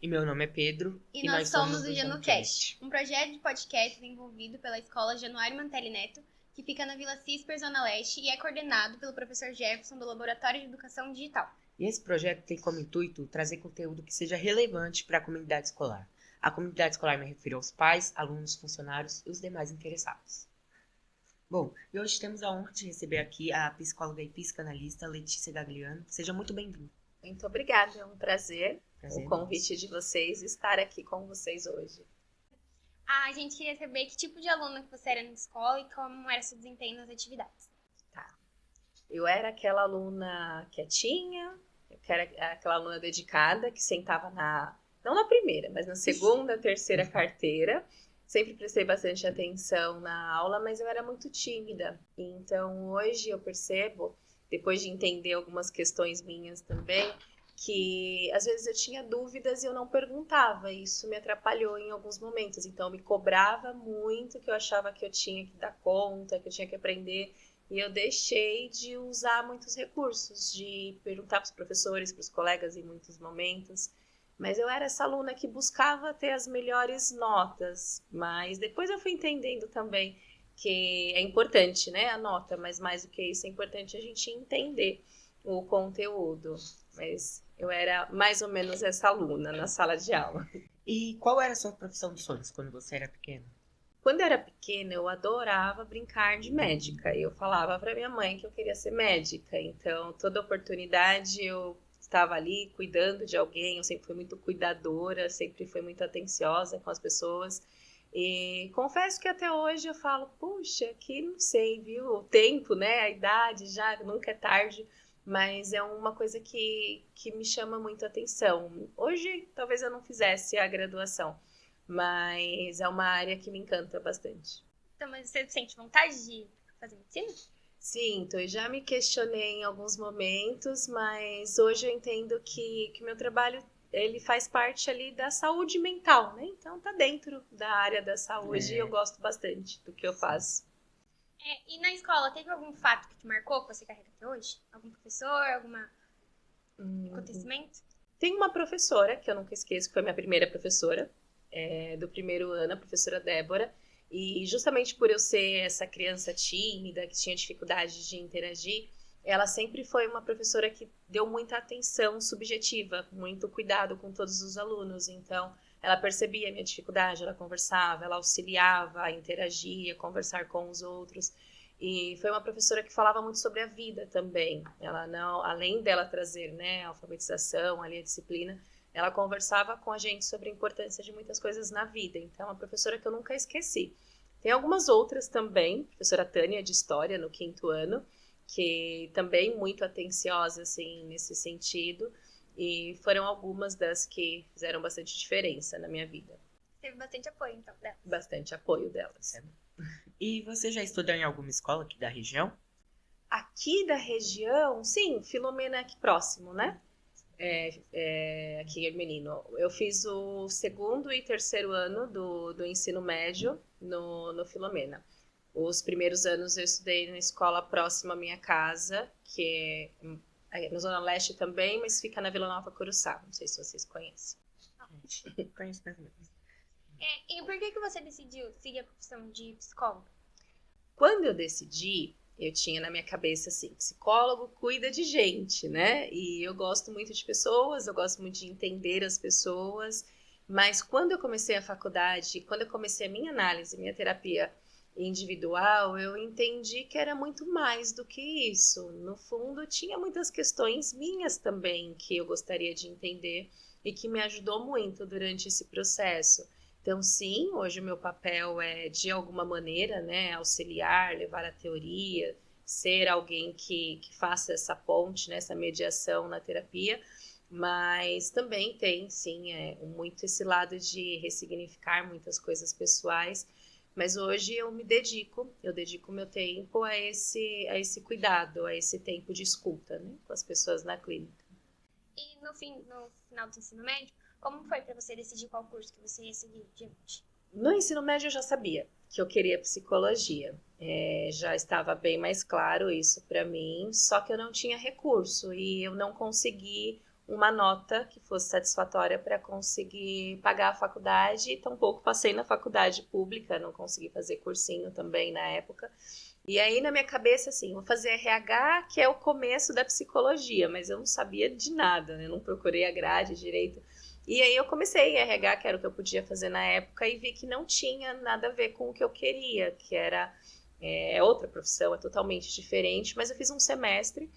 E meu nome é Pedro. E nós somos o JanuCast, um projeto de podcast desenvolvido pela Escola Januário Mantelli Neto, que fica na Vila Cisper, Zona Leste, e é coordenado pelo professor Jefferson do Laboratório de Educação Digital. E esse projeto tem como intuito trazer conteúdo que seja relevante para a comunidade escolar. A comunidade escolar me refiro aos pais, alunos, funcionários e os demais interessados. Bom, e hoje temos a honra de receber aqui a psicóloga e psicanalista Letícia Gagliano. Seja muito bem-vinda. Muito obrigada, é um prazer o convite de vocês estar aqui com vocês hoje. A gente queria saber que tipo de aluna que você era na escola e como era seu desempenho nas atividades. Tá. Eu era aquela aluna quietinha, aquela aluna dedicada que sentava não na primeira, mas na segunda, terceira carteira. Sempre prestei bastante atenção na aula, mas eu era muito tímida. Então, hoje eu percebo, depois de entender algumas questões minhas também, que às vezes eu tinha dúvidas e eu não perguntava. E isso me atrapalhou em alguns momentos. Então, eu me cobrava muito, que eu achava que eu tinha que dar conta, que eu tinha que aprender. E eu deixei de usar muitos recursos, de perguntar para os professores, para os colegas em muitos momentos. Mas eu era essa aluna que buscava ter as melhores notas, mas depois eu fui entendendo também que é importante, né, a nota, mas mais do que isso, é importante a gente entender o conteúdo. Mas eu era mais ou menos essa aluna na sala de aula. E qual era a sua profissão de sonhos quando você era pequena? Quando eu era pequena, eu adorava brincar de médica. Eu falava para minha mãe que eu queria ser médica, então toda oportunidade eu estava ali cuidando de alguém. Eu sempre fui muito cuidadora, sempre fui muito atenciosa com as pessoas. E confesso que até hoje eu falo, puxa, que não sei, viu? O tempo, né? A idade já, nunca é tarde. Mas é uma coisa que me chama muito a atenção. Hoje, talvez eu não fizesse a graduação, mas é uma área que me encanta bastante. Então, mas você sente vontade de fazer medicina? Sinto, eu já me questionei em alguns momentos, mas hoje eu entendo que meu trabalho ele faz parte ali da saúde mental, né? Então tá dentro da área da saúde e eu gosto bastante do que eu faço. E na escola, teve algum fato que te marcou, que você carrega até hoje? Algum professor, algum acontecimento? Tem uma professora, que eu nunca esqueço, que foi minha primeira professora, do primeiro ano, a professora Débora. E justamente por eu ser essa criança tímida, que tinha dificuldade de interagir, ela sempre foi uma professora que deu muita atenção subjetiva, muito cuidado com todos os alunos. Então, ela percebia a minha dificuldade, ela conversava, ela auxiliava, interagia, conversar com os outros. E foi uma professora que falava muito sobre a vida também. Ela não, além dela trazer, né, a alfabetização, ali a disciplina, ela conversava com a gente sobre a importância de muitas coisas na vida. Então, é uma professora que eu nunca esqueci. Tem algumas outras também, professora Tânia, de História, no 5º ano, que também muito atenciosa, assim, nesse sentido. E foram algumas das que fizeram bastante diferença na minha vida. Teve bastante apoio, então, delas? Bastante apoio delas. E você já estudou em alguma escola aqui da região? Aqui da região, sim, Filomena aqui próximo, né? Aqui em Menino. Eu fiz o 2º e 3º ano do ensino médio no Filomena. Os primeiros anos eu estudei na escola próxima à minha casa, que é na Zona Leste também, mas fica na Vila Nova Curuçá. Não sei se vocês conhecem. Conheço mesmo. E por que você decidiu seguir a profissão de psicóloga? Quando eu decidi, eu tinha na minha cabeça assim, psicólogo cuida de gente, né? E eu gosto muito de pessoas, eu gosto muito de entender as pessoas, mas quando eu comecei a faculdade, quando eu comecei a minha análise, minha terapia individual, eu entendi que era muito mais do que isso. No fundo, tinha muitas questões minhas também que eu gostaria de entender e que me ajudou muito durante esse processo. Então, sim, hoje o meu papel é, de alguma maneira, né, auxiliar, levar a teoria, ser alguém que faça essa ponte, né, essa mediação na terapia, mas também tem, sim, muito esse lado de ressignificar muitas coisas pessoais. Mas hoje eu dedico o meu tempo a esse cuidado, a esse tempo de escuta, né, com as pessoas na clínica. E no final do ensino médio, como foi para você decidir qual curso que você ia seguir diante? No ensino médio eu já sabia que eu queria psicologia. Já estava bem mais claro isso para mim, só que eu não tinha recurso e eu não consegui uma nota que fosse satisfatória para conseguir pagar a faculdade. Tampouco passei na faculdade pública, não consegui fazer cursinho também na época. E aí na minha cabeça, assim, vou fazer RH, que é o começo da psicologia, mas eu não sabia de nada, né? Não procurei a grade direito. E aí eu comecei RH, que era o que eu podia fazer na época, e vi que não tinha nada a ver com o que eu queria, que era outra profissão, é totalmente diferente, mas eu fiz um semestre,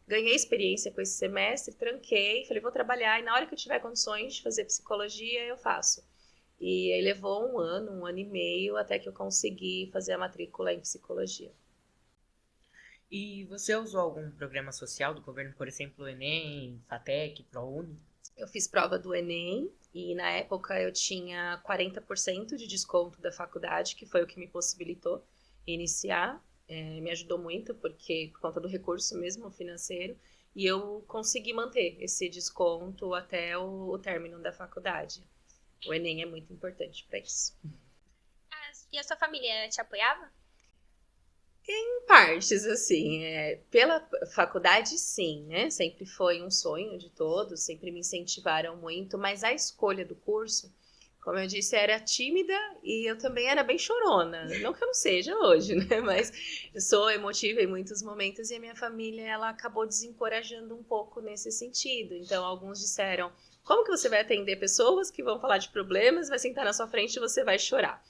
ganhei experiência com esse semestre, tranquei, falei, vou trabalhar, e na hora que eu tiver condições de fazer psicologia, eu faço. E aí levou um ano e meio, até que eu consegui fazer a matrícula em psicologia. E você usou algum programa social do governo, por exemplo, o Enem, FATEC, ProUni? Eu fiz prova do Enem e na época eu tinha 40% de desconto da faculdade, que foi o que me possibilitou iniciar. Me ajudou muito, porque por conta do recurso mesmo financeiro, e eu consegui manter esse desconto até o término da faculdade. O Enem é muito importante para isso. E a sua família te apoiava? Em partes, assim, pela faculdade, sim, né? Sempre foi um sonho de todos, sempre me incentivaram muito, mas a escolha do curso, como eu disse, era tímida e eu também era bem chorona. Não que eu não seja hoje, né? Mas eu sou emotiva em muitos momentos e a minha família, ela acabou desencorajando um pouco nesse sentido. Então, alguns disseram, como que você vai atender pessoas que vão falar de problemas, vai sentar na sua frente e você vai chorar?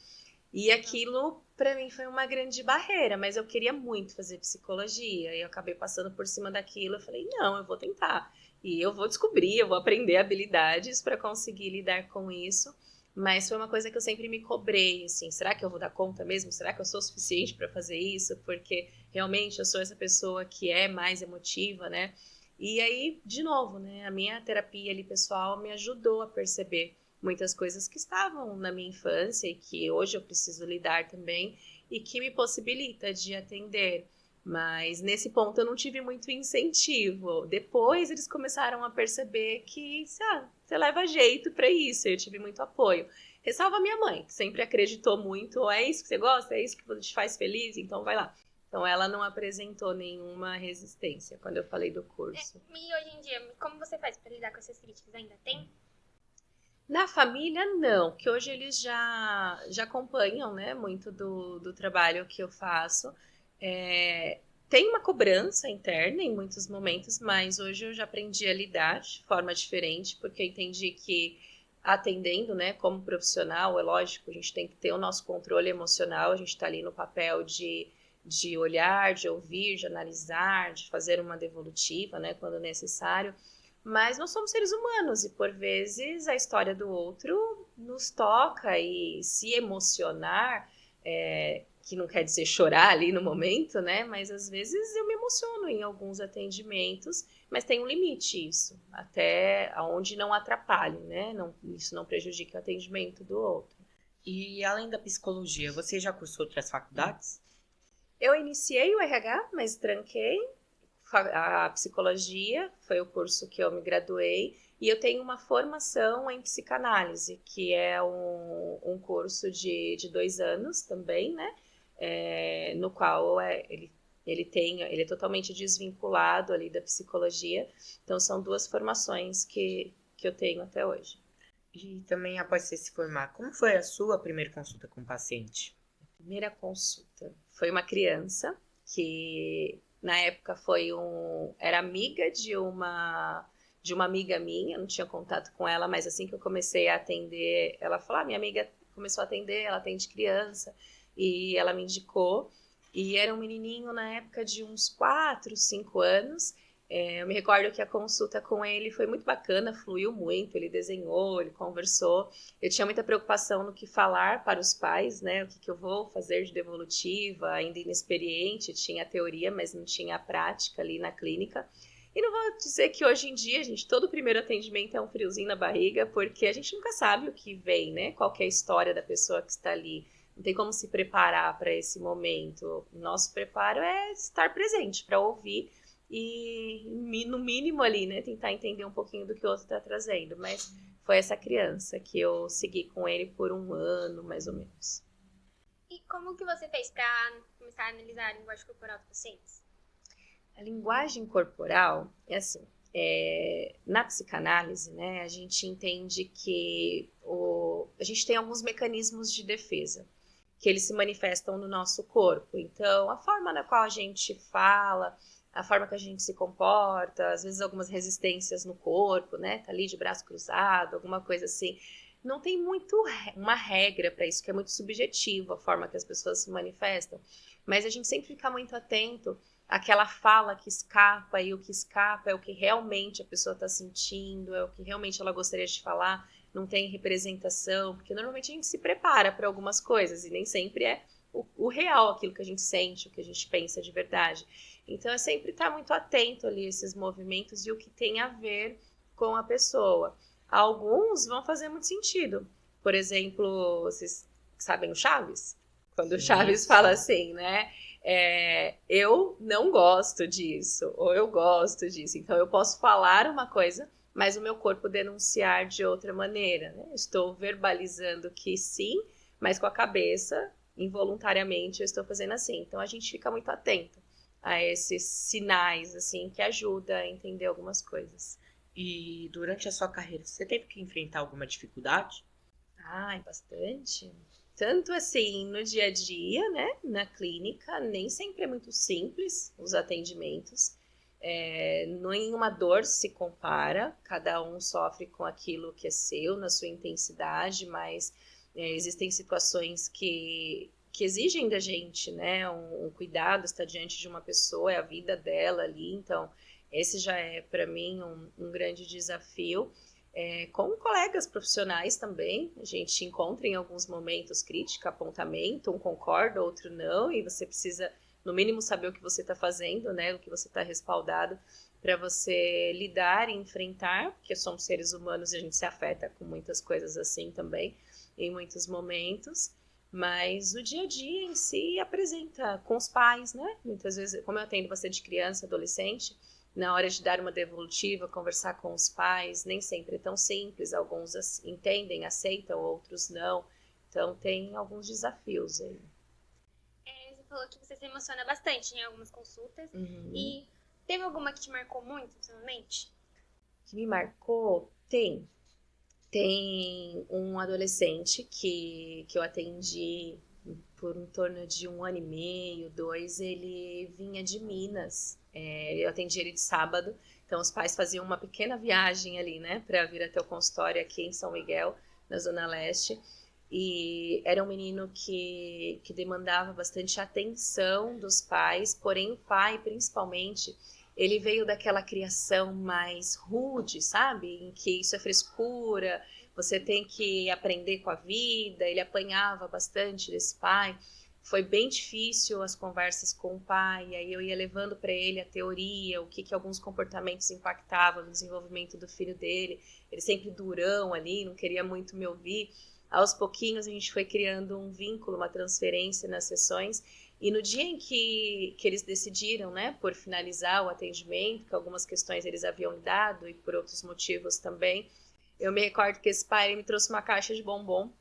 E aquilo, para mim, foi uma grande barreira, mas eu queria muito fazer psicologia, e eu acabei passando por cima daquilo, eu falei, não, eu vou tentar, e eu vou descobrir, eu vou aprender habilidades para conseguir lidar com isso, mas foi uma coisa que eu sempre me cobrei, assim, será que eu vou dar conta mesmo? Será que eu sou suficiente para fazer isso? Porque realmente eu sou essa pessoa que é mais emotiva, né? E aí, de novo, né, a minha terapia ali pessoal me ajudou a perceber muitas coisas que estavam na minha infância e que hoje eu preciso lidar também e que me possibilita de atender. Mas nesse ponto eu não tive muito incentivo. Depois eles começaram a perceber que você leva jeito para isso. Eu tive muito apoio. Ressalva a minha mãe, que sempre acreditou muito: é isso que você gosta, é isso que te faz feliz, então vai lá. Então ela não apresentou nenhuma resistência quando eu falei do curso. E hoje em dia, como você faz para lidar com essas críticas? Ainda tem? Na família, não, que hoje eles já acompanham, né, muito do trabalho que eu faço. Tem uma cobrança interna em muitos momentos, mas hoje eu já aprendi a lidar de forma diferente, porque eu entendi que atendendo, né, como profissional, é lógico, a gente tem que ter o nosso controle emocional, a gente está ali no papel de olhar, de ouvir, de analisar, de fazer uma devolutiva, né, quando necessário. Mas nós somos seres humanos e, por vezes, a história do outro nos toca e se emocionar, que não quer dizer chorar ali no momento, né? Mas, às vezes, eu me emociono em alguns atendimentos, mas tem um limite isso, até onde não atrapalhe, né? Não, isso não prejudique o atendimento do outro. E, além da psicologia, você já cursou outras faculdades? Eu iniciei o RH, mas tranquei. A psicologia foi o curso que eu me graduei e eu tenho uma formação em psicanálise, que é um curso de 2 anos também, né? No qual ele é totalmente desvinculado ali da psicologia. Então são 2 formações que eu tenho até hoje. E também, após você se formar, como foi a sua primeira consulta com o paciente? A primeira consulta foi uma criança que na época era amiga de uma amiga minha, não tinha contato com ela, mas assim que eu comecei a atender, ela falou, minha amiga começou a atender, ela atende criança, e ela me indicou, e era um menininho na época de uns 4, 5 anos. Eu me recordo que a consulta com ele foi muito bacana, fluiu muito, ele desenhou, ele conversou. Eu tinha muita preocupação no que falar para os pais, né? O que eu vou fazer de devolutiva, ainda inexperiente, tinha a teoria, mas não tinha a prática ali na clínica. E não vou dizer que hoje em dia, gente, todo primeiro atendimento é um friozinho na barriga, porque a gente nunca sabe o que vem, né? Qual que é a história da pessoa que está ali. Não tem como se preparar para esse momento. O nosso preparo é estar presente para ouvir e, no mínimo ali, né, tentar entender um pouquinho do que o outro está trazendo. Mas foi essa criança que eu segui com ele por 1 ano, mais ou menos. E como que você fez para começar a analisar a linguagem corporal dos pacientes? A linguagem corporal é assim, Na psicanálise, né, a gente entende que a gente tem alguns mecanismos de defesa, que eles se manifestam no nosso corpo. Então, a forma na qual a gente fala, a forma que a gente se comporta, às vezes algumas resistências no corpo, né, tá ali de braço cruzado, alguma coisa assim. Não tem muito uma regra para isso, que é muito subjetivo a forma que as pessoas se manifestam. Mas a gente sempre fica muito atento àquela fala que escapa, e o que escapa é o que realmente a pessoa está sentindo, é o que realmente ela gostaria de falar, não tem representação, porque normalmente a gente se prepara para algumas coisas e nem sempre é o real, aquilo que a gente sente, o que a gente pensa de verdade. Então é sempre estar muito atento ali a esses movimentos e o que tem a ver com a pessoa. Alguns vão fazer muito sentido. Por exemplo, vocês sabem o Chaves? Quando o Chaves fala assim, né? Eu não gosto disso, ou eu gosto disso. Então eu posso falar uma coisa, mas o meu corpo denunciar de outra maneira, né? Estou verbalizando que sim, mas com a cabeça, involuntariamente, eu estou fazendo assim. Então a gente fica muito atento a esses sinais, assim, que ajuda a entender algumas coisas. E durante a sua carreira, você teve que enfrentar alguma dificuldade? Bastante. Tanto assim, no dia a dia, né, na clínica, nem sempre é muito simples os atendimentos. Nenhuma dor se compara, cada um sofre com aquilo que é seu, na sua intensidade, mas existem situações que exigem da gente, né, um cuidado, estar diante de uma pessoa, é a vida dela ali, então esse já é para mim um grande desafio. Com colegas profissionais também, a gente encontra em alguns momentos crítica, apontamento, um concorda, outro não, e você precisa, no mínimo, saber o que você está fazendo, né, o que você está respaldado, para você lidar e enfrentar, porque somos seres humanos e a gente se afeta com muitas coisas assim também, em muitos momentos, mas o dia a dia em si apresenta com os pais, né, muitas vezes, como eu atendo bastante criança, adolescente, na hora de dar uma devolutiva, conversar com os pais, nem sempre é tão simples. Alguns entendem, aceitam, outros não. Então, tem alguns desafios aí. Você falou que você se emociona bastante em algumas consultas. Uhum. E teve alguma que te marcou muito, pessoalmente? Que me marcou? Tem. Tem um adolescente que eu atendi por em torno de 1 ano e meio, 2, ele vinha de Minas. Eu atendi ele de sábado, então os pais faziam uma pequena viagem ali, né, para vir até o consultório aqui em São Miguel, na Zona Leste. E era um menino que demandava bastante atenção dos pais, porém o pai, principalmente, ele veio daquela criação mais rude, sabe? Em que isso é frescura, você tem que aprender com a vida. Ele apanhava bastante desse pai. Foi bem difícil as conversas com o pai, aí eu ia levando para ele a teoria, o que alguns comportamentos impactavam no desenvolvimento do filho dele. Ele sempre durão ali, não queria muito me ouvir. Aos pouquinhos a gente foi criando um vínculo, uma transferência nas sessões. E no dia em que eles decidiram, né, por finalizar o atendimento, que algumas questões eles haviam lidado e por outros motivos também, eu me recordo que esse pai me trouxe uma caixa de bombom.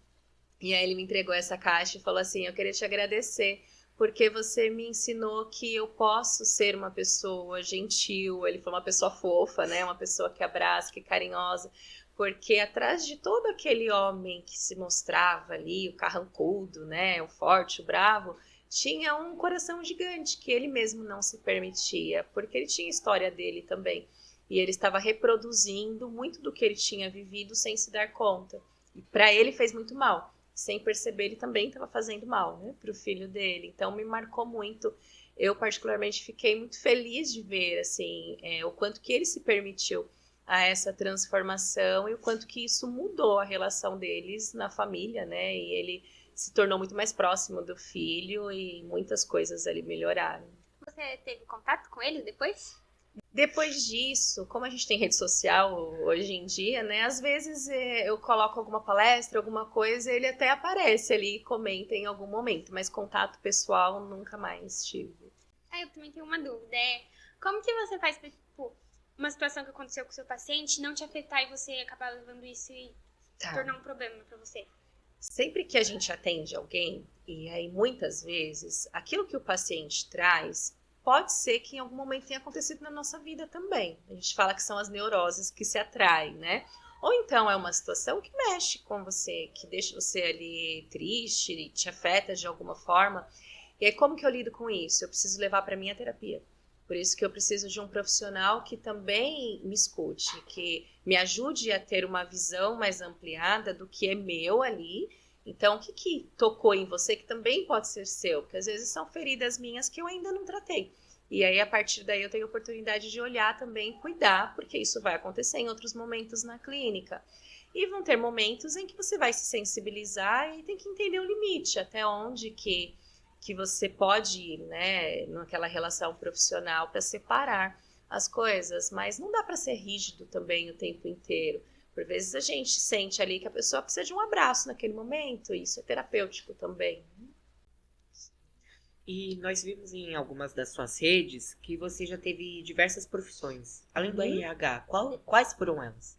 E aí ele me entregou essa caixa e falou assim: eu queria te agradecer, porque você me ensinou que eu posso ser uma pessoa gentil. Ele foi uma pessoa fofa, né? Uma pessoa que abraça, que é carinhosa. Porque atrás de todo aquele homem que se mostrava ali, o carrancudo, né? O forte, o bravo, tinha um coração gigante que ele mesmo não se permitia, porque ele tinha a história dele também. E ele estava reproduzindo muito do que ele tinha vivido sem se dar conta. E para ele fez muito mal. Sem perceber, ele também estava fazendo mal, né, para o filho dele. Então, me marcou muito. Eu, particularmente, fiquei muito feliz de ver, assim, o quanto que ele se permitiu a essa transformação e o quanto que isso mudou a relação deles na família, né, e ele se tornou muito mais próximo do filho e muitas coisas ali melhoraram. Você teve contato com ele depois? Depois disso, como a gente tem rede social hoje em dia, né? Às vezes eu coloco alguma palestra, alguma coisa, ele até aparece ali e comenta em algum momento, mas contato pessoal nunca mais tive. Eu também tenho uma dúvida. Como que você faz pra, tipo, uma situação que aconteceu com o seu paciente não te afetar e você acabar levando isso e tornar um problema pra você? Sempre que a gente atende alguém, e aí muitas vezes, aquilo que o paciente traz pode ser que em algum momento tenha acontecido na nossa vida também. A gente fala que são as neuroses que se atraem, né? Ou então é uma situação que mexe com você, que deixa você ali triste, te afeta de alguma forma. E aí, como que eu lido com isso? Eu preciso levar para minha terapia. Por isso que eu preciso de um profissional que também me escute, que me ajude a ter uma visão mais ampliada do que é meu ali. Então, o que tocou em você que também pode ser seu? Porque às vezes são feridas minhas que eu ainda não tratei. E aí, a partir daí, eu tenho a oportunidade de olhar também e cuidar, porque isso vai acontecer em outros momentos na clínica. E vão ter momentos em que você vai se sensibilizar e tem que entender o limite, até onde que você pode ir, né, naquela relação profissional para separar as coisas, mas não dá para ser rígido também o tempo inteiro. Por vezes a gente sente ali que a pessoa precisa de um abraço naquele momento, e isso é terapêutico também. E nós vimos em algumas das suas redes que você já teve diversas profissões. Além do RH, quais foram elas?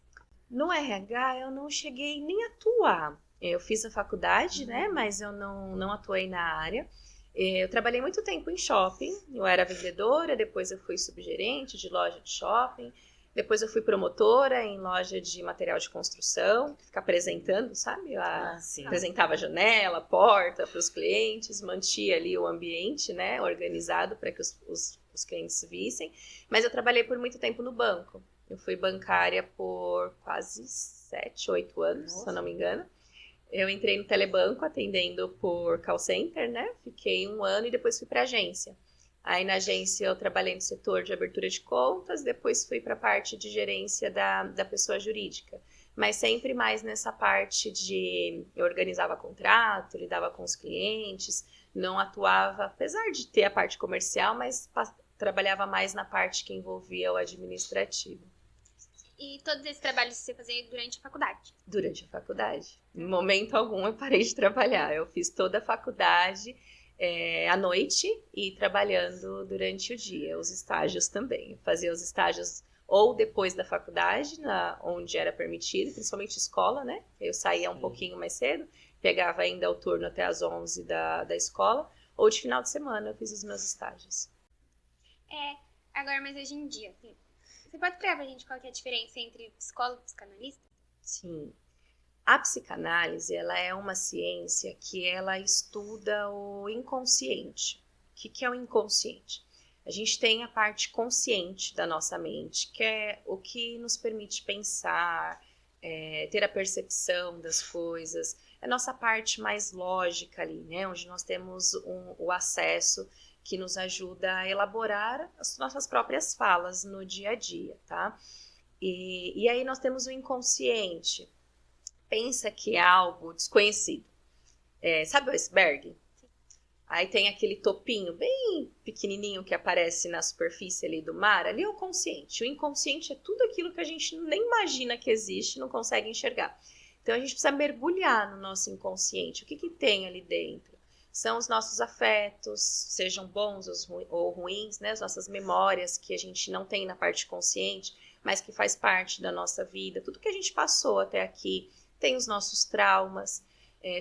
No RH eu não cheguei nem a atuar. Eu fiz a faculdade, né, mas eu não atuei na área. Eu trabalhei muito tempo em shopping, eu era vendedora, depois eu fui subgerente de loja de shopping, depois eu fui promotora em loja de material de construção, ficar apresentando, sabe? Apresentava a janela, a porta para os clientes, mantia ali o ambiente, né, organizado para que os clientes vissem. Mas eu trabalhei por muito tempo no banco. Eu fui bancária por quase 7, 8 anos, se eu não me engano. Eu entrei no telebanco atendendo por call center, né? Fiquei 1 ano e depois fui para agência. Aí na agência eu trabalhei no setor de abertura de contas, depois fui para a parte de gerência da pessoa jurídica. Mas sempre mais nessa parte de... Eu organizava contrato, lidava com os clientes, não atuava, apesar de ter a parte comercial, mas trabalhava mais na parte que envolvia o administrativo. E todos esses trabalhos você fazia durante a faculdade? Durante a faculdade. Em momento algum eu parei de trabalhar. Eu fiz toda a faculdade à noite e trabalhando durante o dia. Os estágios também. Eu fazia os estágios ou depois da faculdade, onde era permitido, principalmente escola, né? Eu saía um pouquinho mais cedo, pegava ainda o turno até as 11 da escola, ou de final de semana eu fiz os meus estágios. Agora, mas hoje em dia, assim, você pode explicar pra gente qual que é a diferença entre psicólogo e psicanalista? Sim. A psicanálise, ela é uma ciência que ela estuda o inconsciente. O que é o inconsciente? A gente tem a parte consciente da nossa mente, que é o que nos permite pensar, ter a percepção das coisas. É a nossa parte mais lógica ali, né? Onde nós temos o acesso que nos ajuda a elaborar as nossas próprias falas no dia a dia, tá? E aí nós temos o inconsciente. Pensa que é algo desconhecido. Sabe o iceberg? Aí tem aquele topinho bem pequenininho que aparece na superfície ali do mar. Ali é o consciente. O inconsciente é tudo aquilo que a gente nem imagina que existe, não consegue enxergar. Então a gente precisa mergulhar no nosso inconsciente. O que tem ali dentro? São os nossos afetos, sejam bons ou ruins, né? As nossas memórias que a gente não tem na parte consciente, mas que faz parte da nossa vida. Tudo que a gente passou até aqui. Tem os nossos traumas.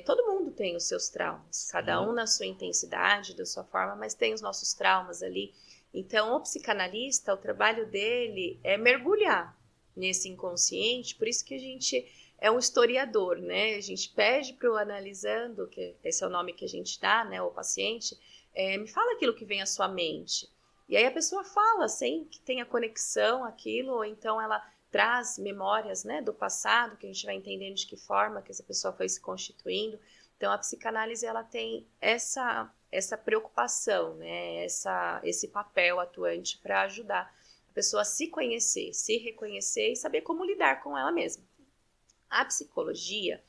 Todo mundo tem os seus traumas. Cada um na sua intensidade, da sua forma, mas tem os nossos traumas ali. Então, o psicanalista, o trabalho dele é mergulhar nesse inconsciente. Por isso que a gente é um historiador, né? A gente pede para o analisando, que esse é o nome que a gente dá, né? O paciente, me fala aquilo que vem à sua mente. E aí a pessoa fala sem que tenha conexão aquilo, ou então ela traz memórias, né, do passado, que a gente vai entendendo de que forma que essa pessoa foi se constituindo. Então a psicanálise ela tem essa preocupação, né, esse papel atuante para ajudar a pessoa a se conhecer, se reconhecer e saber como lidar com ela mesma. A psicologia,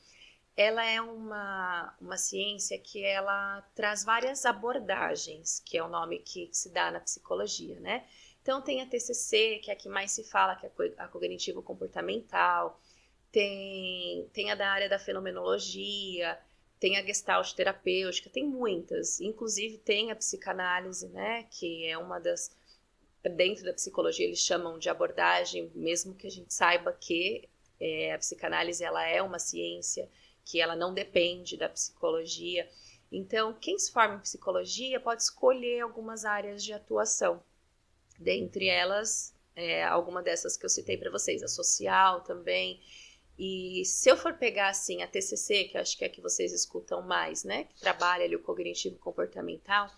ela é uma ciência que ela traz várias abordagens, que é o nome que se dá na psicologia, né? Então tem a TCC, que é a que mais se fala, que é a cognitivo-comportamental, tem a da área da fenomenologia, tem a gestalt terapêutica, tem muitas, inclusive tem a psicanálise, né, que é uma das, dentro da psicologia eles chamam de abordagem, mesmo que a gente saiba que a psicanálise ela é uma ciência, que ela não depende da psicologia. Então, quem se forma em psicologia pode escolher algumas áreas de atuação. Dentre elas, alguma dessas que eu citei para vocês, a social também. E se eu for pegar, assim, a TCC, que eu acho que é a que vocês escutam mais, né? Que trabalha ali o cognitivo comportamental,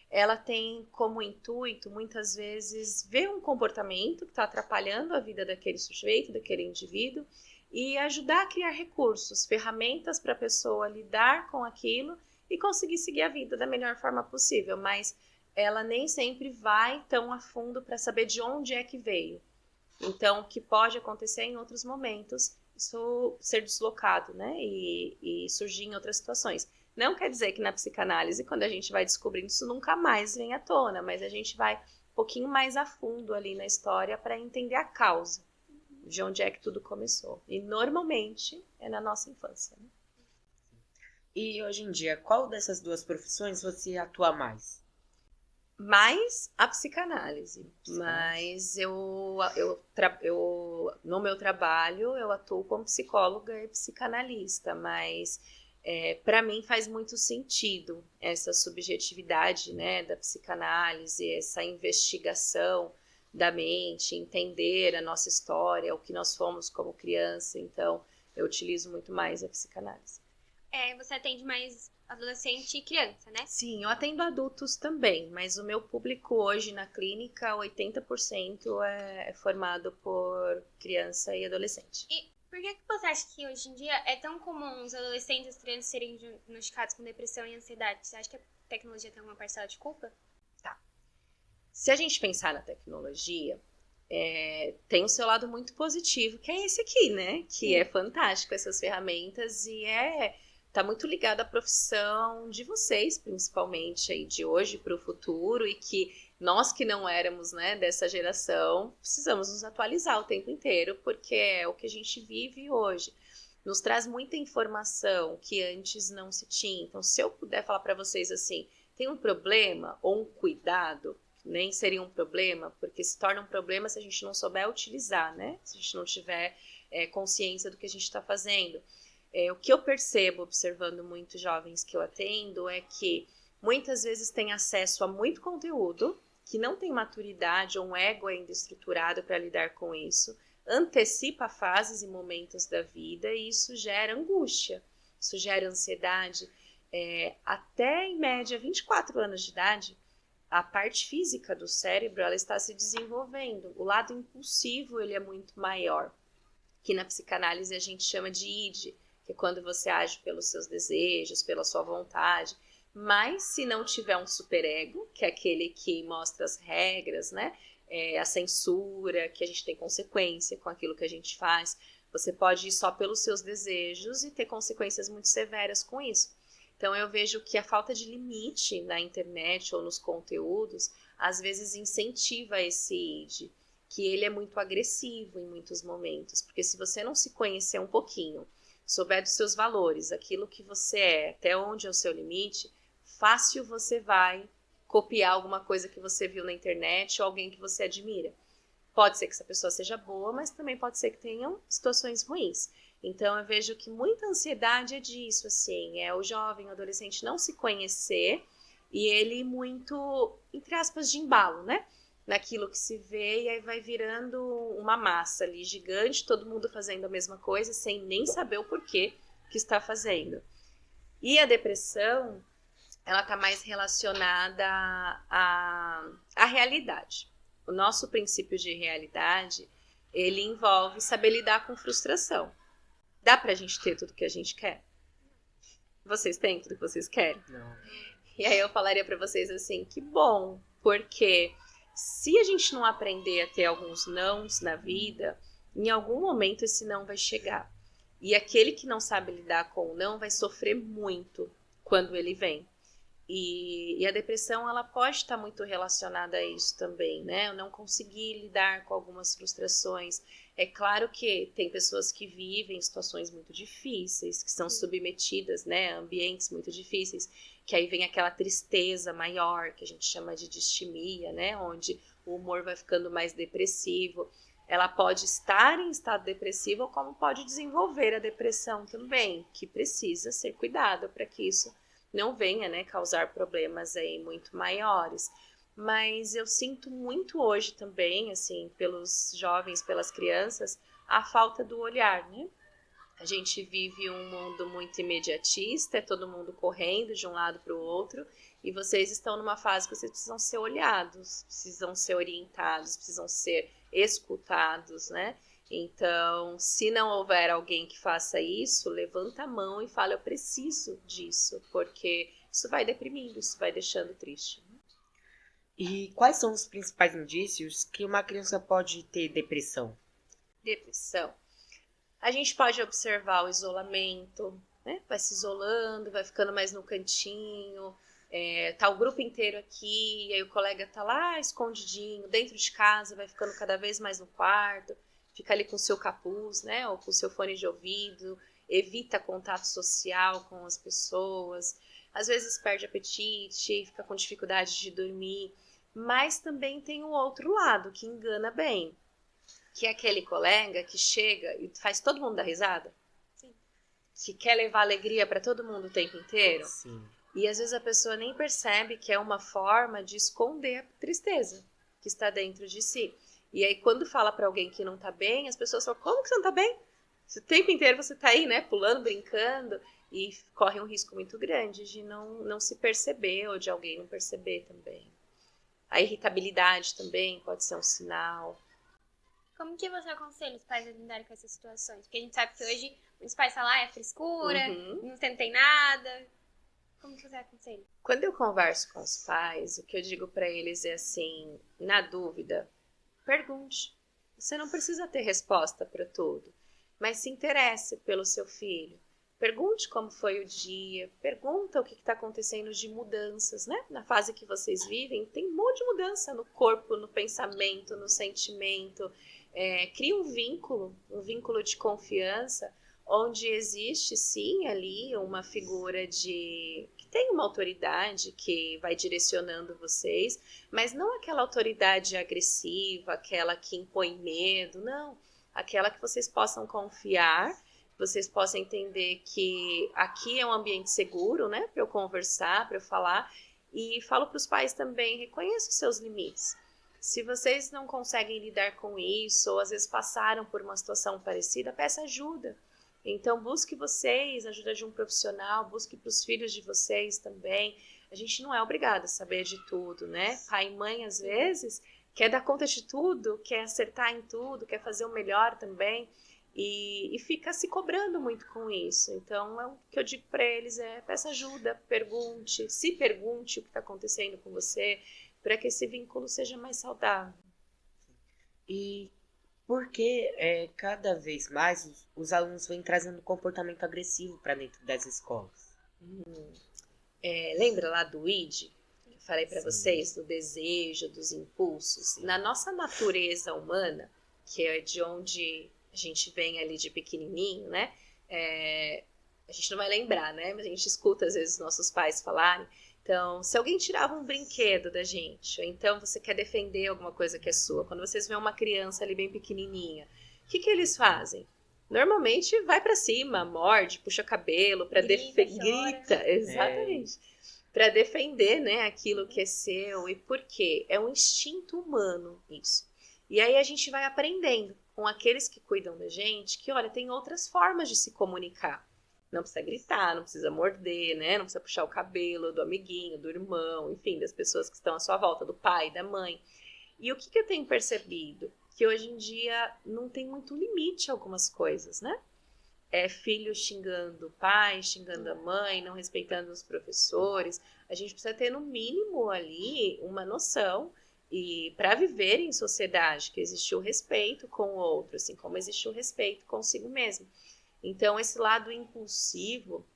ela tem como intuito, muitas vezes, ver um comportamento que está atrapalhando a vida daquele sujeito, daquele indivíduo, e ajudar a criar recursos, ferramentas para a pessoa lidar com aquilo e conseguir seguir a vida da melhor forma possível. Mas ela nem sempre vai tão a fundo para saber de onde é que veio. Então, o que pode acontecer em outros momentos, isso ser deslocado, né? E surgir em outras situações. Não quer dizer que na psicanálise, quando a gente vai descobrindo, isso nunca mais vem à tona, mas a gente vai um pouquinho mais a fundo ali na história para entender a causa, de onde é que tudo começou. E normalmente é na nossa infância, né? E hoje em dia, qual dessas duas profissões você atua mais? Mais a psicanálise. Mas no meu trabalho eu atuo como psicóloga e psicanalista, mas para mim faz muito sentido essa subjetividade, né, da psicanálise, essa investigação da mente, entender a nossa história, o que nós fomos como criança. Então eu utilizo muito mais a psicanálise. Você atende mais adolescente e criança, né? Sim, eu atendo adultos também, mas o meu público hoje na clínica, 80% é formado por criança e adolescente. E por que você acha que hoje em dia é tão comum os adolescentes e as crianças serem diagnosticados com depressão e ansiedade? Você acha que a tecnologia tem uma parcela de culpa? Tá. Se a gente pensar na tecnologia, tem o seu lado muito positivo, que é esse aqui, né? Que é fantástico, essas ferramentas, e tá muito ligado à profissão de vocês, principalmente aí de hoje para o futuro, e que nós que não éramos, né, dessa geração, precisamos nos atualizar o tempo inteiro, porque é o que a gente vive hoje. Nos traz muita informação que antes não se tinha. Então, se eu puder falar para vocês assim, tem um problema ou um cuidado, nem seria um problema, porque se torna um problema se a gente não souber utilizar, né? Se a gente não tiver consciência do que a gente está fazendo. O que eu percebo observando muitos jovens que eu atendo é que muitas vezes têm acesso a muito conteúdo, que não tem maturidade ou um ego ainda estruturado para lidar com isso, antecipa fases e momentos da vida e isso gera angústia, isso gera ansiedade. Até em média 24 anos de idade, a parte física do cérebro ela está se desenvolvendo, o lado impulsivo ele é muito maior, que na psicanálise a gente chama de id, que é quando você age pelos seus desejos, pela sua vontade. Mas se não tiver um superego, que é aquele que mostra as regras, né? A censura, que a gente tem consequência com aquilo que a gente faz, você pode ir só pelos seus desejos e ter consequências muito severas com isso. Então eu vejo que a falta de limite na internet ou nos conteúdos, às vezes incentiva esse id, que ele é muito agressivo em muitos momentos, porque se você não se conhecer um pouquinho, souber dos seus valores, aquilo que você é, até onde é o seu limite, fácil você vai copiar alguma coisa que você viu na internet ou alguém que você admira. Pode ser que essa pessoa seja boa, mas também pode ser que tenham situações ruins. Então eu vejo que muita ansiedade é disso, assim, é o jovem, o adolescente não se conhecer e ele muito, entre aspas, de embalo, né? Naquilo que se vê e aí vai virando uma massa ali gigante, todo mundo fazendo a mesma coisa sem nem saber o porquê que está fazendo. E a depressão, ela está mais relacionada à realidade. O nosso princípio de realidade, ele envolve saber lidar com frustração. Dá pra gente ter tudo que a gente quer? Vocês têm tudo que vocês querem? Não. E aí eu falaria pra vocês assim, que bom, porque se a gente não aprender a ter alguns nãos na vida, em algum momento esse não vai chegar. E aquele que não sabe lidar com o não vai sofrer muito quando ele vem. E a depressão, ela pode estar muito relacionada a isso também, né? Eu não conseguir lidar com algumas frustrações. É claro que tem pessoas que vivem situações muito difíceis, que são submetidas, né, a ambientes muito difíceis, que aí vem aquela tristeza maior, que a gente chama de distimia, né? Onde o humor vai ficando mais depressivo. Ela pode estar em estado depressivo, como pode desenvolver a depressão também, que precisa ser cuidado para que isso não venha, né, causar problemas aí muito maiores. Mas eu sinto muito hoje também, assim, pelos jovens, pelas crianças, a falta do olhar, né? A gente vive um mundo muito imediatista, é todo mundo correndo de um lado para o outro, e vocês estão numa fase que vocês precisam ser olhados, precisam ser orientados, precisam ser escutados, né? Então, se não houver alguém que faça isso, levanta a mão e fala, eu preciso disso, porque isso vai deprimindo, isso vai deixando triste. E quais são os principais indícios que uma criança pode ter depressão? Depressão. A gente pode observar o isolamento, né? Vai se isolando, vai ficando mais no cantinho, tá o grupo inteiro aqui, e aí o colega tá lá escondidinho, dentro de casa, vai ficando cada vez mais no quarto, fica ali com o seu capuz, né? Ou com o seu fone de ouvido, evita contato social com as pessoas, às vezes perde apetite, fica com dificuldade de dormir, mas também tem o outro lado, que engana bem. Que é aquele colega que chega e faz todo mundo dar risada. Sim. Que quer levar alegria para todo mundo o tempo inteiro. Sim. E às vezes a pessoa nem percebe que é uma forma de esconder a tristeza que está dentro de si. E aí quando fala para alguém que não tá bem, as pessoas falam, como que você não tá bem? O tempo inteiro você tá aí, né, pulando, brincando, e corre um risco muito grande de não se perceber ou de alguém não perceber também. A irritabilidade também pode ser um sinal. Como que você aconselha os pais a lidarem com essas situações? Porque a gente sabe que hoje os pais falam, é frescura, não tem nada. Como que você aconselha? Quando eu converso com os pais, o que eu digo para eles é assim, na dúvida, pergunte. Você não precisa ter resposta para tudo, mas se interesse pelo seu filho. Pergunte como foi o dia, pergunta o que está acontecendo de mudanças, né? Na fase que vocês vivem, tem um monte de mudança no corpo, no pensamento, no sentimento. Cria um vínculo de confiança, onde existe sim ali uma figura que tem uma autoridade que vai direcionando vocês, mas não aquela autoridade agressiva, aquela que impõe medo, não. Aquela que vocês possam confiar, vocês possam entender que aqui é um ambiente seguro, né, para eu conversar, para eu falar, e falo para os pais também, reconheça os seus limites. Se vocês não conseguem lidar com isso, ou às vezes passaram por uma situação parecida, peça ajuda. Então, busque vocês, ajuda de um profissional, busque para os filhos de vocês também. A gente não é obrigado a saber de tudo, né? Pai e mãe, às vezes, quer dar conta de tudo, quer acertar em tudo, quer fazer o melhor também. E fica se cobrando muito com isso. Então, o que eu digo para eles é, peça ajuda, se pergunte o que está acontecendo com você, para que esse vínculo seja mais saudável. E por que cada vez mais os alunos vêm trazendo comportamento agressivo para dentro das escolas? Lembra lá do ID? Eu falei para vocês do desejo, dos impulsos. Sim. Na nossa natureza humana, que é de onde a gente vem ali de pequenininho, né? A gente não vai lembrar, né? Mas a gente escuta às vezes nossos pais falarem. Então, se alguém tirava um brinquedo da gente, ou então você quer defender alguma coisa que é sua, quando vocês veem uma criança ali bem pequenininha, o que eles fazem? Normalmente vai para cima, morde, puxa cabelo, para grita, exatamente, para defender, né, aquilo que é seu. E por quê? É um instinto humano isso. E aí a gente vai aprendendo com aqueles que cuidam da gente que, olha, tem outras formas de se comunicar. Não precisa gritar, não precisa morder, né? Não precisa puxar o cabelo do amiguinho, do irmão, enfim, das pessoas que estão à sua volta, do pai, da mãe. E o que eu tenho percebido? Que hoje em dia não tem muito limite algumas coisas, né? Filho xingando o pai, xingando a mãe, não respeitando os professores. A gente precisa ter, no mínimo, ali uma noção e para viver em sociedade, que existe o respeito com o outro, assim como existe o respeito consigo mesmo. Então, esse lado impulsivo,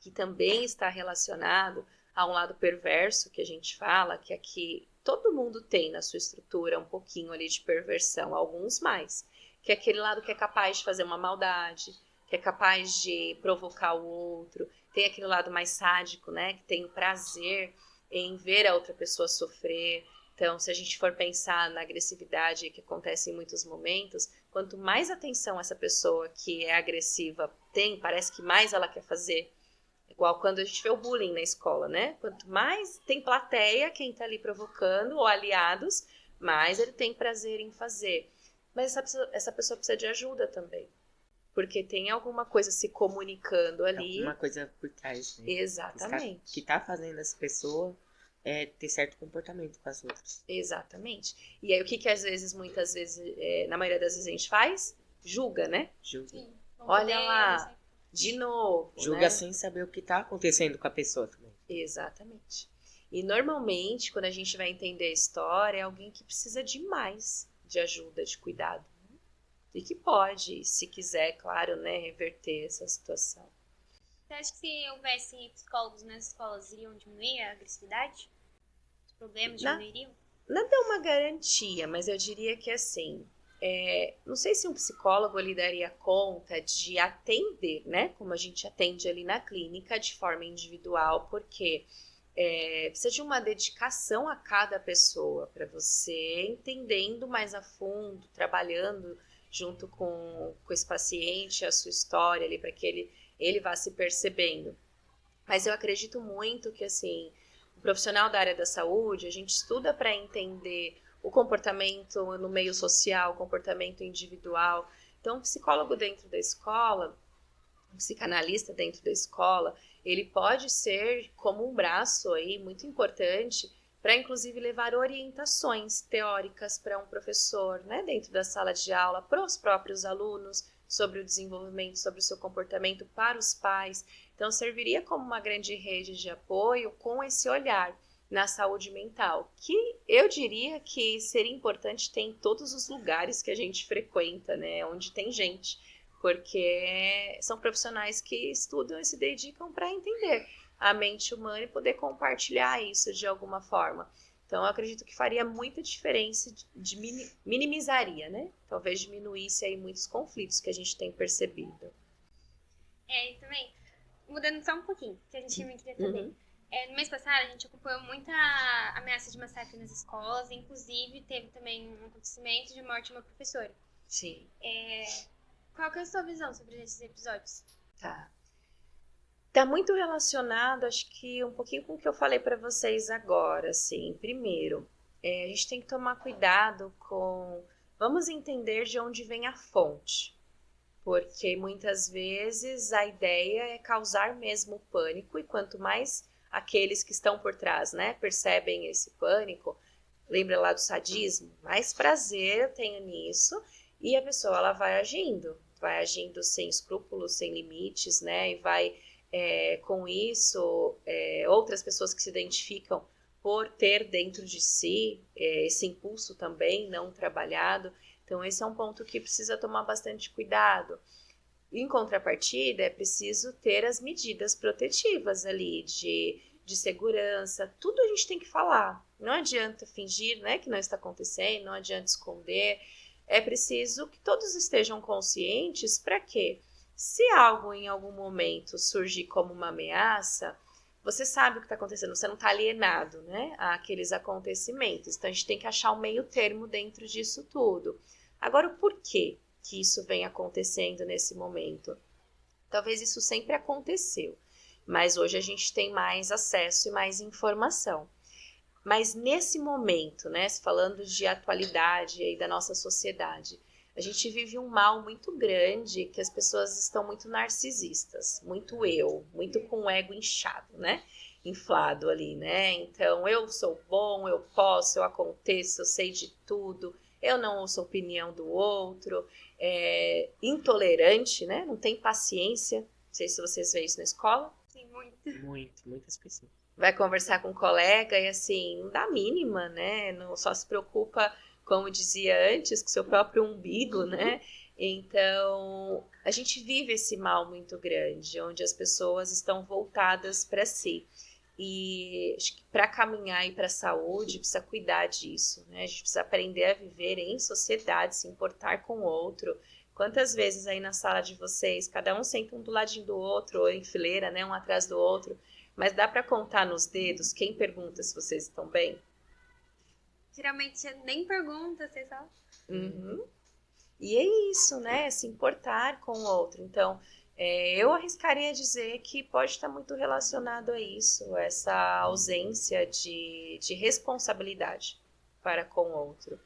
que também está relacionado a um lado perverso que a gente fala, que aqui todo mundo tem na sua estrutura um pouquinho ali de perversão, alguns mais, que é aquele lado que é capaz de fazer uma maldade, que é capaz de provocar o outro, tem aquele lado mais sádico, né, que tem o prazer em ver a outra pessoa sofrer. Então, se a gente for pensar na agressividade que acontece em muitos momentos, quanto mais atenção essa pessoa que é agressiva tem, parece que mais ela quer fazer. Igual quando a gente vê o bullying na escola, né? Quanto mais tem plateia, quem tá ali provocando, ou aliados, mais ele tem prazer em fazer. Mas essa pessoa precisa de ajuda também. Porque tem alguma coisa se comunicando ali. Alguma coisa por trás, né? Exatamente. Que tá fazendo essa pessoa ter certo comportamento com as outras. Exatamente. E aí o que às vezes, muitas vezes, na maioria das vezes a gente faz? Julga, né? Julga. Sim. Olha lá, de novo. Julga né? sem saber o que tá acontecendo com a pessoa também. Exatamente. E normalmente, quando a gente vai entender a história, é alguém que precisa demais de ajuda, de cuidado. E que pode, se quiser, claro, né, reverter essa situação. Você acha que se houvesse psicólogos nas escolas, iriam diminuir a agressividade? Os problemas diminuiriam? Nada é uma garantia, mas eu diria que assim, não sei se um psicólogo ele daria conta de atender, né, como a gente atende ali na clínica, de forma individual, porque precisa de uma dedicação a cada pessoa, para você entendendo mais a fundo, trabalhando junto com esse paciente, a sua história ali, para que ele vá se percebendo. Mas eu acredito muito que, assim, o profissional da área da saúde, a gente estuda para entender o comportamento no meio social, o comportamento individual. Então, um psicólogo dentro da escola, um psicanalista dentro da escola, ele pode ser como um braço aí muito importante para, inclusive, levar orientações teóricas para um professor, né, dentro da sala de aula, para os próprios alunos, sobre o desenvolvimento, sobre o seu comportamento, para os pais. Então, serviria como uma grande rede de apoio com esse olhar na saúde mental, que eu diria que seria importante ter em todos os lugares que a gente frequenta, né, onde tem gente, porque são profissionais que estudam e se dedicam para entender a mente humana e poder compartilhar isso de alguma forma. Então, eu acredito que faria muita diferença, minimizaria, né? Talvez diminuísse aí muitos conflitos que a gente tem percebido. E também, mudando só um pouquinho, que a gente também queria saber. No mês passado, a gente acompanhou muita ameaça de massacre nas escolas, inclusive teve também um acontecimento de morte de uma professora. Sim. Qual que é a sua visão sobre esses episódios? Tá muito relacionado, acho que um pouquinho com o que eu falei para vocês agora, assim. Primeiro, a gente tem que tomar cuidado com... Vamos entender de onde vem a fonte. Porque muitas vezes a ideia é causar mesmo pânico, e quanto mais aqueles que estão por trás, né, percebem esse pânico, lembra lá do sadismo? Mais prazer eu tenho nisso, e a pessoa ela vai agindo sem escrúpulos, sem limites, né, e vai... com isso, outras pessoas que se identificam por ter dentro de si esse impulso também não trabalhado. Então, esse é um ponto que precisa tomar bastante cuidado. Em contrapartida, é preciso ter as medidas protetivas ali de segurança. Tudo a gente tem que falar. Não adianta fingir, né, que não está acontecendo, não adianta esconder. É preciso que todos estejam conscientes para quê? Se algo em algum momento surgir como uma ameaça, você sabe o que está acontecendo, você não está alienado, né, àqueles acontecimentos. Então, a gente tem que achar um meio termo dentro disso tudo. Agora, o porquê que isso vem acontecendo nesse momento? Talvez isso sempre aconteceu, mas hoje a gente tem mais acesso e mais informação. Mas nesse momento, né, falando de atualidade aí da nossa sociedade, a gente vive um mal muito grande, que as pessoas estão muito narcisistas, muito muito com o ego inchado, né? Inflado ali, né? Então, eu sou bom, eu posso, eu aconteço, eu sei de tudo, eu não ouço a opinião do outro, intolerante, né? Não tem paciência. Não sei se vocês veem isso na escola. Sim, Muitas pessoas. Vai conversar com um colega e assim, não dá mínima, né? Não só se preocupa, como dizia antes, com seu próprio umbigo, né? Então, a gente vive esse mal muito grande, onde as pessoas estão voltadas para si. E acho que para caminhar e para a saúde, precisa cuidar disso, né? A gente precisa aprender a viver em sociedade, se importar com o outro. Quantas vezes aí na sala de vocês, cada um senta um do ladinho do outro, ou em fileira, né? Um atrás do outro. Mas dá para contar nos dedos quem pergunta se vocês estão bem? Geralmente você nem pergunta, você só... E é isso, né? Se importar com o outro. Então, Eu arriscaria dizer que pode estar muito relacionado a isso, essa ausência de responsabilidade para com o outro.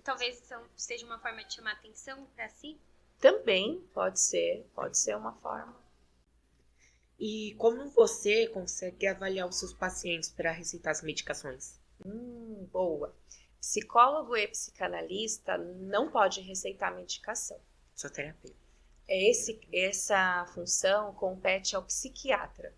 Talvez seja uma forma de chamar atenção para si. Também pode ser uma forma. E como você consegue avaliar os seus pacientes para receitar as medicações? Boa. Psicólogo e psicanalista não pode receitar medicação. Sou terapeuta. Essa função compete ao psiquiatra,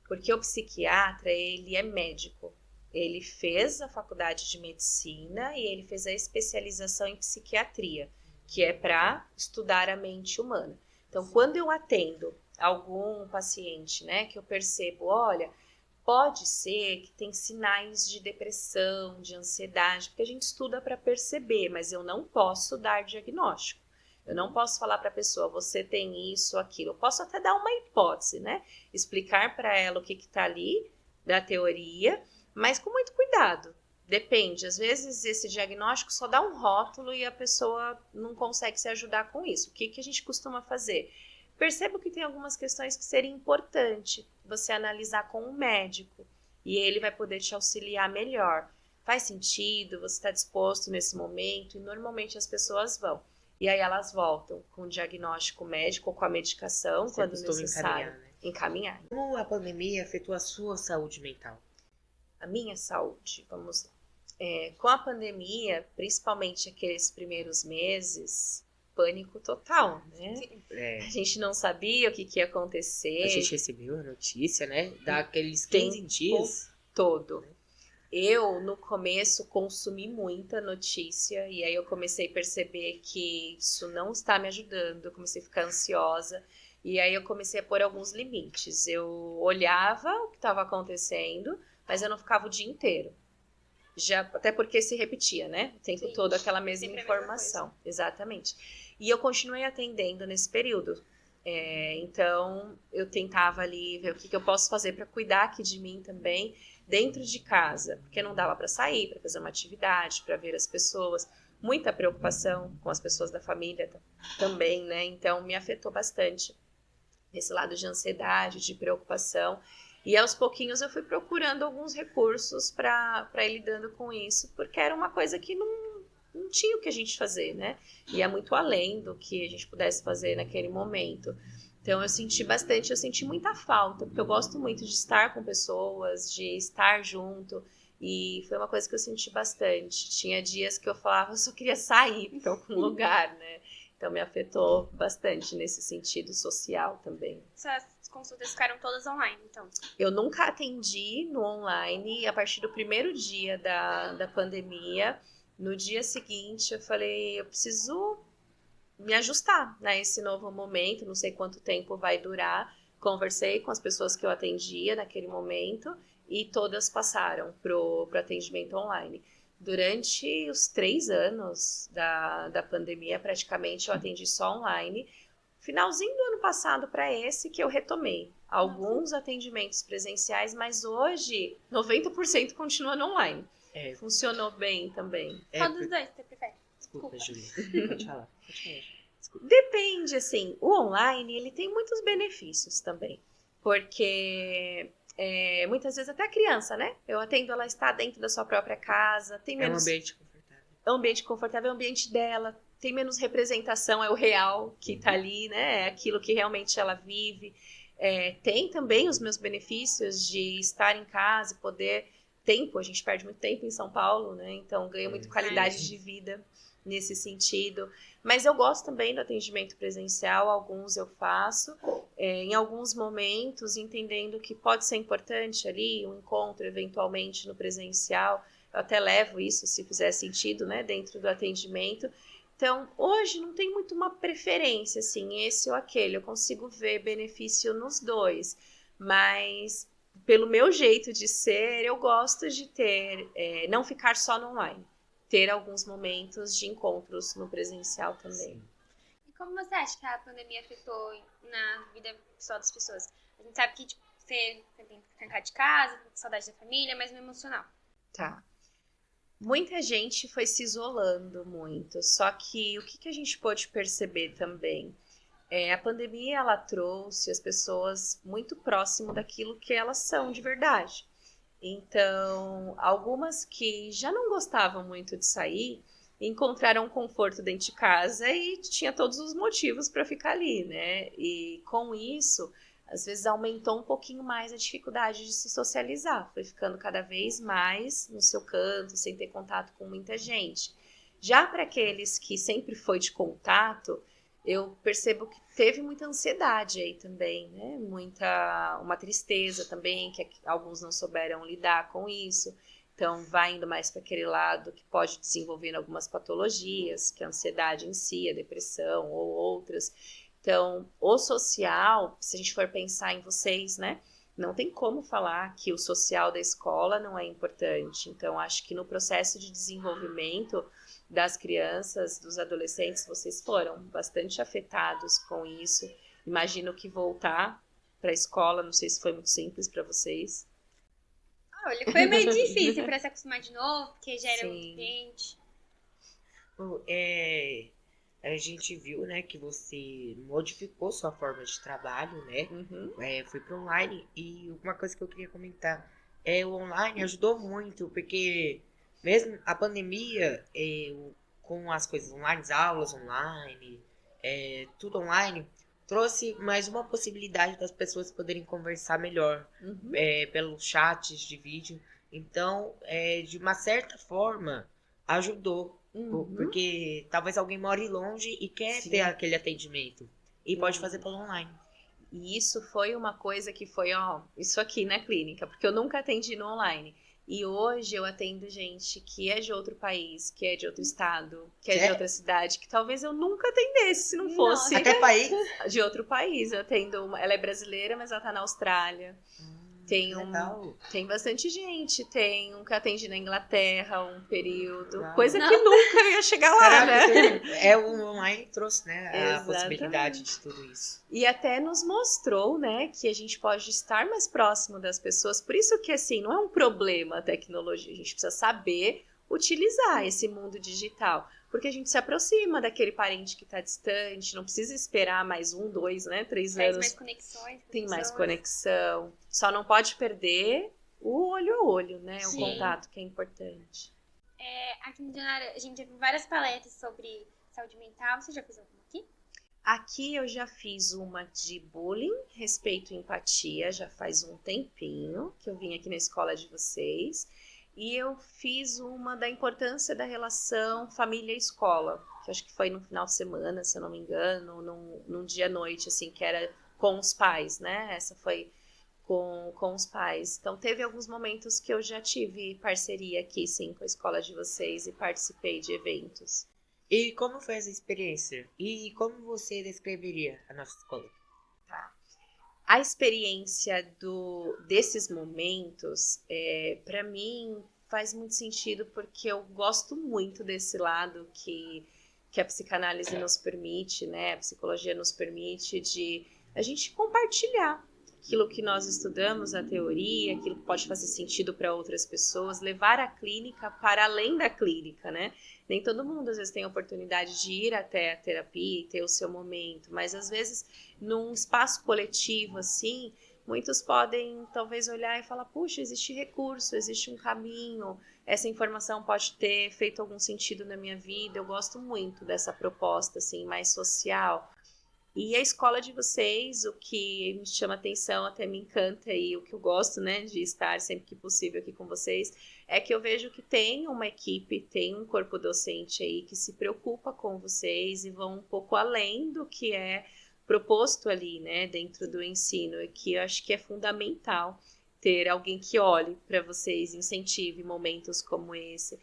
porque o psiquiatra, ele é médico. Ele fez a faculdade de medicina e ele fez a especialização em psiquiatria, que é para estudar a mente humana. Então, quando eu atendo algum paciente, né, que eu percebo, olha, pode ser que tem sinais de depressão, de ansiedade, porque a gente estuda para perceber, mas eu não posso dar diagnóstico. Eu não posso falar para a pessoa, você tem isso, aquilo. Eu posso até dar uma hipótese, né? Explicar para ela o que está ali da teoria, mas com muito cuidado. Depende, às vezes esse diagnóstico só dá um rótulo e a pessoa não consegue se ajudar com isso. O que a gente costuma fazer? Percebo que tem algumas questões que seria importante você analisar com um médico e ele vai poder te auxiliar melhor. Faz sentido? Você está disposto nesse momento? E normalmente as pessoas vão. E aí elas voltam com o diagnóstico médico ou com a medicação, Você quando costuma necessário. encaminhar. Como a pandemia afetou a sua saúde mental? A minha saúde, vamos lá. Com a pandemia, principalmente aqueles primeiros meses, pânico total, né? A gente não sabia o que ia acontecer. A gente recebeu a notícia, né? Daqueles 15 dias. Todo. Eu, no começo, consumi muita notícia e aí eu comecei a perceber que isso não está me ajudando, eu comecei a ficar ansiosa e aí eu comecei a pôr alguns limites. Eu olhava o que estava acontecendo, mas eu não ficava o dia inteiro. Até porque se repetia, né? O tempo todo aquela mesma informação. Exatamente. E eu continuei atendendo nesse período. Então, eu tentava ali ver o que eu posso fazer para cuidar aqui de mim também, dentro de casa, porque não dava para sair, para fazer uma atividade, para ver as pessoas. Muita preocupação com as pessoas da família também, né? Então, me afetou bastante esse lado de ansiedade, de preocupação. E aos pouquinhos eu fui procurando alguns recursos para ir lidando com isso, porque era uma coisa que não tinha o que a gente fazer, né? Ia muito além do que a gente pudesse fazer naquele momento. Então eu senti muita falta, porque eu gosto muito de estar com pessoas, de estar junto, e foi uma coisa que eu senti bastante. Tinha dias que eu falava, eu só queria sair para algum lugar, né? Então me afetou bastante nesse sentido social também. Essas consultas ficaram todas online, então? Eu nunca atendi no online, e a partir do primeiro dia da pandemia, no dia seguinte eu falei, eu preciso me ajustar, né, esse novo momento, não sei quanto tempo vai durar. Conversei com as pessoas que eu atendia naquele momento e todas passaram pro atendimento online. Durante os 3 anos da pandemia, praticamente, eu atendi só online. Finalzinho do ano passado para esse que eu retomei alguns atendimentos presenciais, mas hoje 90% continua no online. Funcionou bem também. Qual dos dois você prefere? Desculpa, Júlia. Pode falar. Depende, assim, o online ele tem muitos benefícios também, porque muitas vezes até a criança, né? Eu atendo, ela está dentro da sua própria casa, tem menos... É um ambiente confortável. É um ambiente confortável, é o ambiente dela, tem menos representação, é o real que tá ali, né? É aquilo que realmente ela vive. Tem também os meus benefícios de estar em casa e poder... a gente perde muito tempo em São Paulo, né? Então ganha muito qualidade de vida nesse sentido. Mas eu gosto também do atendimento presencial, alguns eu faço, em alguns momentos, entendendo que pode ser importante ali, um encontro eventualmente no presencial, eu até levo isso, se fizer sentido, né, dentro do atendimento. Então, hoje não tem muito uma preferência, assim, esse ou aquele, eu consigo ver benefício nos dois, mas pelo meu jeito de ser, eu gosto de não ficar só no online. Ter alguns momentos de encontros no presencial também. Sim. E como você acha que a pandemia afetou na vida pessoal das pessoas? A gente sabe que você tem que trancar de casa, tem saudade da família, mas no emocional. Tá. Muita gente foi se isolando muito, só que o que a gente pôde perceber também? A pandemia, ela trouxe as pessoas muito próximo daquilo que elas são de verdade. Então, algumas que já não gostavam muito de sair, encontraram conforto dentro de casa e tinha todos os motivos para ficar ali, né? E com isso, às vezes aumentou um pouquinho mais a dificuldade de se socializar, foi ficando cada vez mais no seu canto, sem ter contato com muita gente. Já para aqueles que sempre foi de contato, eu percebo que teve muita ansiedade aí também, né? Uma tristeza também, que alguns não souberam lidar com isso. Então, vai indo mais para aquele lado que pode desenvolver algumas patologias, que é a ansiedade em si, a depressão ou outras. Então, o social, se a gente for pensar em vocês, né? Não tem como falar que o social da escola não é importante. Então, acho que no processo de desenvolvimento das crianças, dos adolescentes, vocês foram bastante afetados com isso. Imagino que voltar para a escola, não sei se foi muito simples para vocês. Olha, foi meio difícil para se acostumar de novo, porque já era Sim. muito quente. A gente viu, né, que você modificou sua forma de trabalho, né? Uhum. Foi para online. E uma coisa que eu queria comentar o online ajudou muito, porque mesmo a pandemia, com as coisas online, as aulas online, tudo online, trouxe mais uma possibilidade das pessoas poderem conversar melhor Uhum. pelos chats de vídeo. Então, de uma certa forma, ajudou. Uhum. Porque talvez alguém more longe e quer Sim. ter aquele atendimento. E pode Uhum. fazer pelo online. E isso foi uma coisa que foi, isso aqui na clínica, porque eu nunca atendi no online. E hoje eu atendo gente que é de outro país, que é de outro estado, que é de Sério? outra cidade, que talvez eu nunca atendesse se não fosse Nossa. Até país. de outro país. Eu atendo ela é brasileira, mas ela tá na Austrália. Tem legal. Tem bastante gente. Tem um que atende na Inglaterra um período. Uau. Coisa Não. que nunca ia chegar lá, Caraca, né? o online trouxe, né, a Exatamente. possibilidade de tudo isso. E até nos mostrou, né, que a gente pode estar mais próximo das pessoas. Por isso que, assim, não é um problema a tecnologia. A gente precisa saber utilizar esse mundo digital. Porque a gente se aproxima daquele parente que está distante, não precisa esperar mais 1, 2, né, 3 Traz anos. mais conexões. Tem mais pessoas. conexão. Só não pode perder o olho a olho, né, o Sim. contato que é importante. Aqui no Dicionário, a gente já viu várias palestras sobre saúde mental. Você já fez alguma aqui? Aqui eu já fiz uma de bullying, respeito e empatia, já faz um tempinho que eu vim aqui na escola de vocês. E eu fiz uma da importância da relação família-escola, que acho que foi no final de semana, se eu não me engano, num dia à noite, assim, que era com os pais, né? Essa foi com os pais. Então, teve alguns momentos que eu já tive parceria aqui, sim, com a escola de vocês e participei de eventos. E como foi essa experiência? E como você descreveria a nossa escola? A experiência desses momentos, para mim, faz muito sentido porque eu gosto muito desse lado que a psicanálise nos permite, né? A psicologia nos permite de a gente compartilhar aquilo que nós estudamos, a teoria, aquilo que pode fazer sentido para outras pessoas, levar a clínica para além da clínica, né? Nem todo mundo, às vezes, tem a oportunidade de ir até a terapia e ter o seu momento, mas, às vezes, num espaço coletivo, assim, muitos podem, talvez, olhar e falar, puxa, existe recurso, existe um caminho, essa informação pode ter feito algum sentido na minha vida. Eu gosto muito dessa proposta, assim, mais social. E a escola de vocês, o que me chama atenção, até me encanta e o que eu gosto, né, de estar sempre que possível aqui com vocês, é que eu vejo que tem uma equipe, tem um corpo docente aí que se preocupa com vocês e vão um pouco além do que é proposto ali, né, dentro do ensino, e que eu acho que é fundamental ter alguém que olhe para vocês, incentive momentos como esse,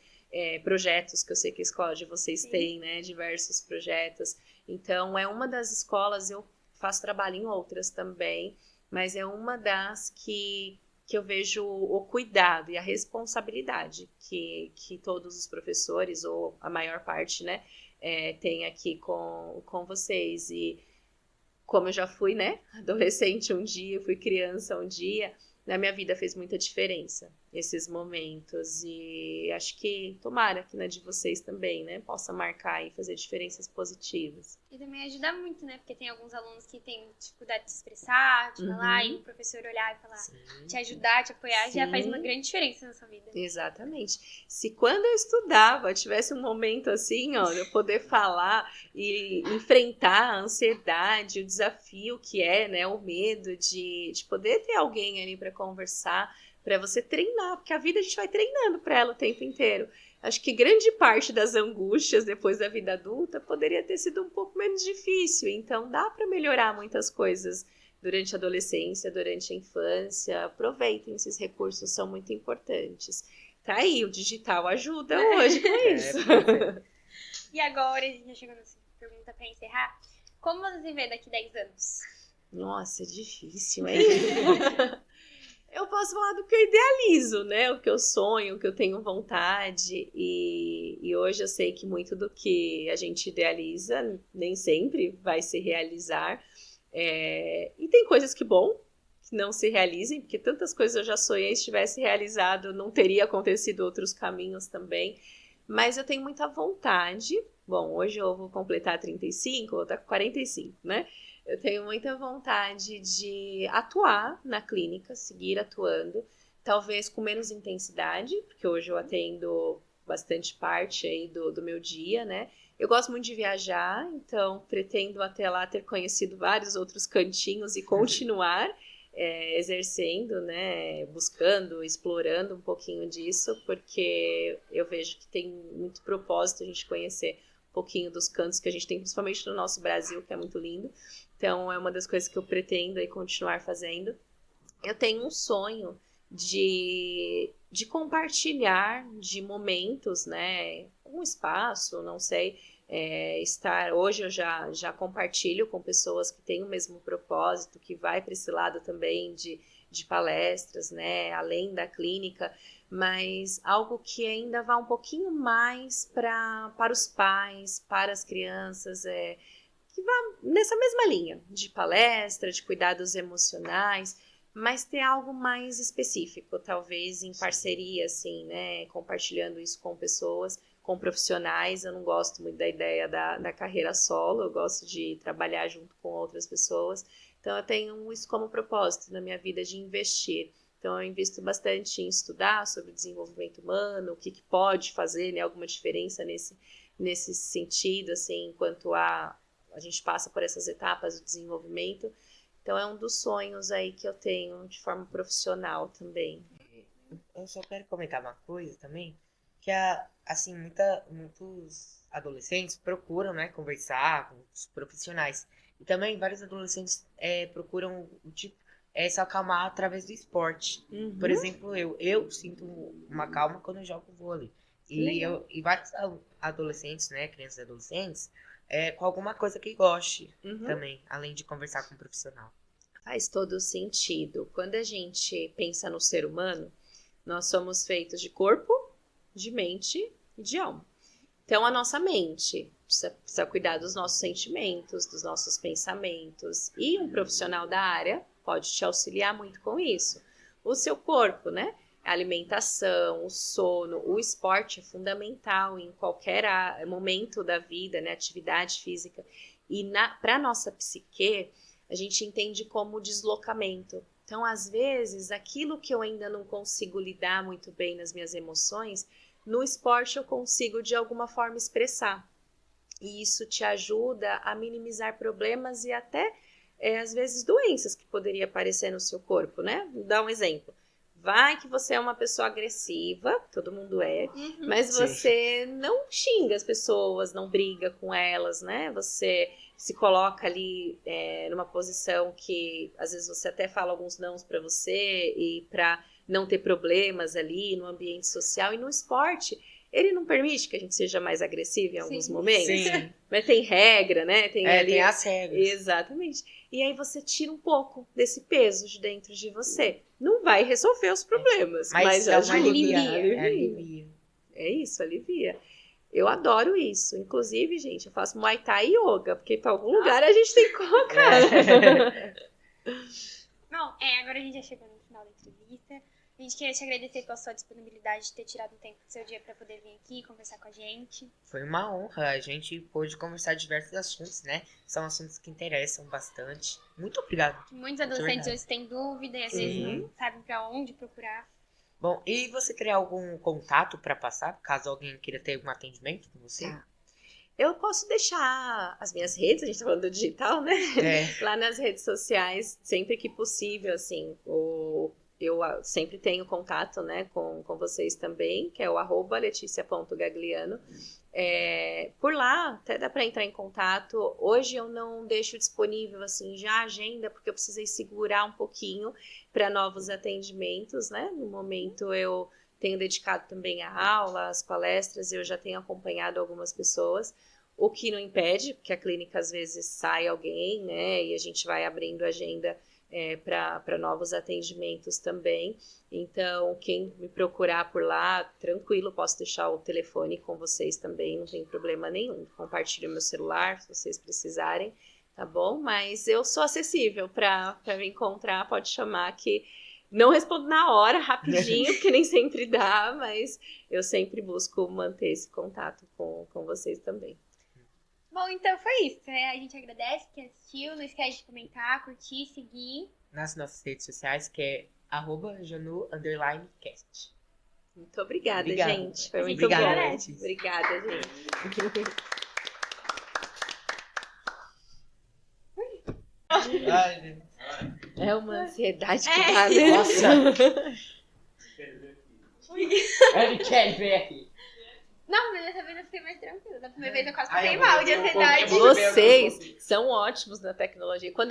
projetos que eu sei que a escola de vocês tem, né, diversos projetos. Então, é uma das escolas, eu faço trabalho em outras também, mas é uma das que eu vejo o cuidado e a responsabilidade que todos os professores, ou a maior parte, né, tem aqui com vocês. E como eu já fui, né, adolescente um dia, fui criança um dia, na minha vida fez muita diferença. esses momentos. E acho que tomara que na de vocês também, né, possa marcar e fazer diferenças positivas. E também ajuda muito, né? Porque tem alguns alunos que têm dificuldade de se expressar, de falar, e o professor olhar e falar, te ajudar, te apoiar, já faz uma grande diferença na sua vida. Exatamente. Se quando eu estudava tivesse um momento assim, ó, de eu poder falar e enfrentar a ansiedade, o desafio que é, né, o medo de poder ter alguém ali para conversar, para você treinar, porque a vida a gente vai treinando para ela o tempo inteiro. Acho que grande parte das angústias depois da vida adulta poderia ter sido um pouco menos difícil, então dá para melhorar muitas coisas durante a adolescência, durante a infância. Aproveitem, esses recursos são muito importantes. Tá aí, o digital ajuda hoje com isso. E agora, a gente já chegou nessa pergunta para encerrar. Como você se vê daqui 10 anos? Nossa, é difícil, hein? Eu posso falar do que eu idealizo, né? O que eu sonho, o que eu tenho vontade. E hoje eu sei que muito do que a gente idealiza nem sempre vai se realizar. E tem coisas que, bom, que não se realizem, porque tantas coisas eu já sonhei, se tivesse realizado, não teria acontecido outros caminhos também. Mas eu tenho muita vontade. Bom, hoje eu vou completar 35, vou estar com 45, né? Eu tenho muita vontade de atuar na clínica, seguir atuando, talvez com menos intensidade, porque hoje eu atendo bastante parte aí do meu dia, né? Eu gosto muito de viajar, então pretendo até lá ter conhecido vários outros cantinhos e continuar exercendo, né? Buscando, explorando um pouquinho disso, porque eu vejo que tem muito propósito a gente conhecer um pouquinho dos cantos que a gente tem, principalmente no nosso Brasil, que é muito lindo. Então, é uma das coisas que eu pretendo aí continuar fazendo. Eu tenho um sonho de compartilhar de momentos, né? Um espaço, não sei, estar... Hoje eu já compartilho com pessoas que têm o mesmo propósito, que vai para esse lado também de palestras, né? Além da clínica, mas algo que ainda vá um pouquinho mais para os pais, para as crianças, que vá nessa mesma linha de palestra, de cuidados emocionais, mas ter algo mais específico, talvez em parceria, assim, né? Compartilhando isso com pessoas, com profissionais. Eu não gosto muito da ideia da carreira solo, eu gosto de trabalhar junto com outras pessoas. Então, eu tenho isso como propósito na minha vida, de investir. Então, eu invisto bastante em estudar sobre desenvolvimento humano, o que pode fazer, né, alguma diferença nesse sentido, assim, enquanto a gente passa por essas etapas do desenvolvimento. Então, é um dos sonhos aí que eu tenho de forma profissional também. Eu só quero comentar uma coisa também, que assim, muitos adolescentes procuram, né, conversar com os profissionais. E também vários adolescentes procuram se acalmar através do esporte. Uhum. Por exemplo, eu sinto uma calma quando eu jogo vôlei. E vários adolescentes, né, crianças e adolescentes, com alguma coisa que goste também, além de conversar com um profissional. Faz todo sentido. Quando a gente pensa no ser humano, nós somos feitos de corpo, de mente e de alma. Então, a nossa mente precisa cuidar dos nossos sentimentos, dos nossos pensamentos. E um profissional da área pode te auxiliar muito com isso. O seu corpo, né? A alimentação, o sono, o esporte é fundamental em qualquer momento da vida, né? Atividade física. E para a nossa psique, a gente entende como deslocamento. Então, às vezes, aquilo que eu ainda não consigo lidar muito bem nas minhas emoções, no esporte eu consigo de alguma forma expressar. E isso te ajuda a minimizar problemas e até, às vezes, doenças que poderiam aparecer no seu corpo, né? Vou dar um exemplo. Vai que você é uma pessoa agressiva, todo mundo é, mas você não xinga as pessoas, não briga com elas, né? Você se coloca ali numa posição que às vezes você até fala alguns nãos para você e para não ter problemas ali no ambiente social. E no esporte, ele não permite que a gente seja mais agressivo em alguns momentos. Sim. Mas tem regra, né? Tem as regras. Exatamente. E aí você tira um pouco desse peso de dentro de você. Não vai resolver os problemas, mas ajuda. Alivia. É isso, alivia. Eu adoro isso. Inclusive, gente, eu faço Muay Thai e Yoga, porque para algum lugar a gente tem que colocar. Bom, agora a gente já chegou no final da entrevista. A gente queria te agradecer pela sua disponibilidade de ter tirado um tempo do seu dia para poder vir aqui conversar com a gente. Foi uma honra. A gente pôde conversar diversos assuntos, né? São assuntos que interessam bastante. Muito obrigado. Muitos adolescentes hoje têm dúvida e às vezes não sabem para onde procurar. Bom, e você teria algum contato para passar, caso alguém queira ter um atendimento com você? Tá. Eu posso deixar as minhas redes, a gente tá falando do digital, né? Lá nas redes sociais, sempre que possível, assim, eu sempre tenho contato, né, com vocês também, que é o @leticia.gagliano. Por lá, até dá para entrar em contato. Hoje eu não deixo disponível, assim, já a agenda, porque eu precisei segurar um pouquinho para novos atendimentos, né? No momento eu tenho dedicado também a aula, às palestras, eu já tenho acompanhado algumas pessoas, o que não impede, porque a clínica às vezes sai alguém, né, e a gente vai abrindo agenda para novos atendimentos também. Então, quem me procurar por lá, tranquilo, posso deixar o telefone com vocês também, não tem problema nenhum. Compartilho meu celular, se vocês precisarem, tá bom? Mas eu sou acessível para me encontrar, pode chamar que não respondo na hora, rapidinho, porque nem sempre dá, mas eu sempre busco manter esse contato com vocês também. Bom, então foi isso. A gente agradece quem assistiu. Não esquece de comentar, curtir, seguir. Nas nossas redes sociais, que é @janu_cast. Muito obrigada, Obrigado. gente. Foi muito Obrigado, bom. Letícia. Obrigada, gente. É uma ansiedade que dá, né? Nossa! Ele quer ver aqui. Não, mas dessa vez eu fiquei mais tranquila. Da primeira vez eu quase passei mal de ansiedade. Vocês são ótimos na tecnologia. Quando